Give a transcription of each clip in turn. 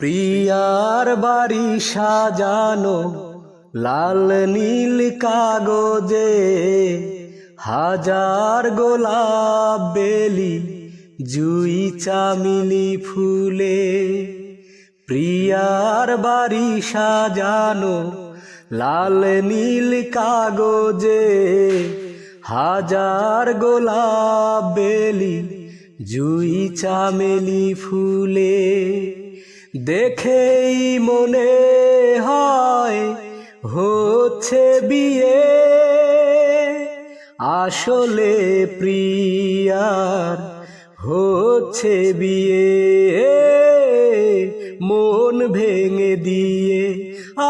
প্রিয়ার বাড়ি সাজানো লাল নীল কাগজে, হাজার গোলাপ বেলি জুই চামিলি ফুলে। প্রিয়ার বাড়ি সাজানো লাল নীল কাগজে, হাজার গোলাপ বেলি জুই চামেলি ফুলে। দেখেই মনে হয় হচ্ছে বিয়ে, আসলে প্রিয়ার হচ্ছে বিয়ে। মন ভেঙে দিয়ে,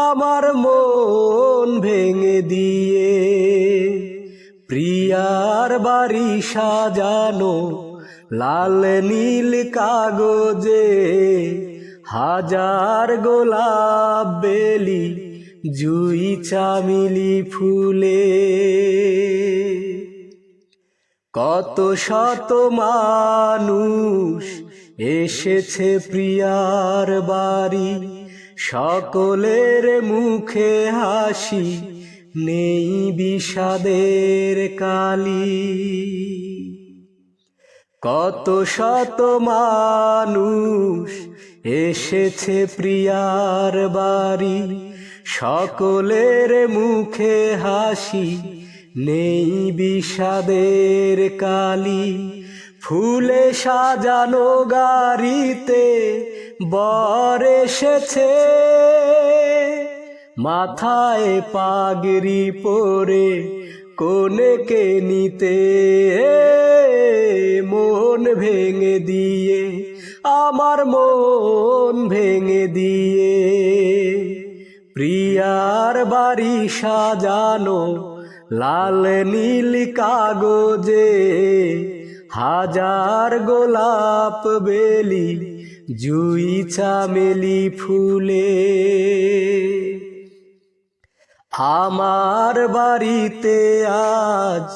আমার মন ভেঙে দিয়ে। প্রিয়ার বাড়ি সাজানো লাল নীল কাগজে, হাজার গোলাপ বেলি জুই চামিলি ফুলে। কত শত মানুষ এসেছে প্রিয়ার বাড়ি, সকলের মুখে হাসি, নেই বিষাদের কালি। কত শত মানুষ এসেছে প্রিয়ার বাড়ি, সকলের মুখে হাসি, নেই বিষাদের কালি। ফুলে সাজানো গাড়িতে বর এসেছে, মাথায় পাগড়ি পরে কনেকে নিতে। মন ভেঙে দিয়ে, আমার মন ভেঙে দিয়ে। প্রিয়ার বাড়ি সাজানো লাল নীল কাগজে, হাজার গোলাপ বেলি জুই চামেলি ফুলে। আমার বাড়িতে আজ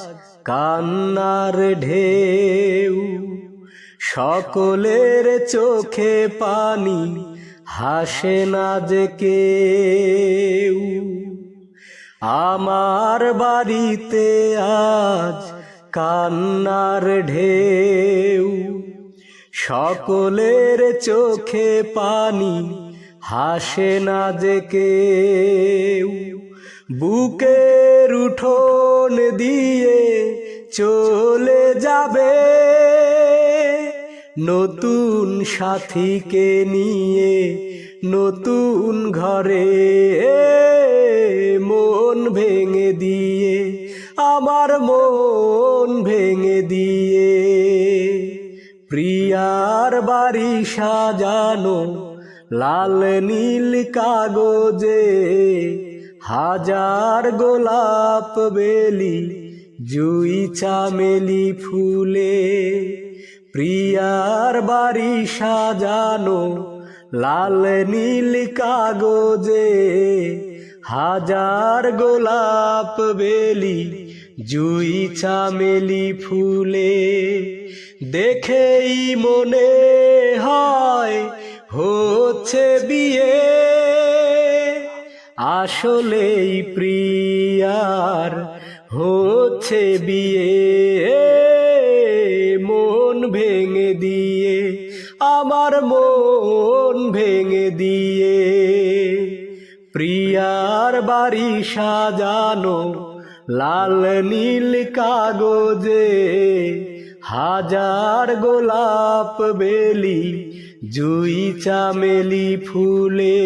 কান্নার ঢেউ, সকলের চোখে পানি, হাসে না যে কেউ। আমার বাড়িতে আজ কান্নার ঢেউ, সকলের চোখে পানি, হাসে না যে কেউ। বুকের উঠোন দিয়ে চলে যাবে নতুন সাথীকে নিয়ে নতুন ঘরে। মন ভেঙে দিয়ে, আমার মন ভেঙে দিয়ে। প্রিয়ার বাড়ি সাজানো লাল নীল কাগজে, হাজার গোলাপ বেলি জুই চামেলি ফুলে। প্রিয়ার বাড়ি সাজানো লাল নীল কাগজে, হাজার গোলাপ বেলি জুই চামেলি ফুলে। দেখেই মনে হয় হচ্ছে বিয়ে, আসলেই প্রিয়ার হচ্ছে বিয়ে। মন ভেঙে দিয়ে, আমার মন ভেঙে দিয়ে। প্রিয়ার বাড়ি সাজানো লাল নীল কাগজে, হাজার গোলাপ বেলি জুই চামেলি ফুলে।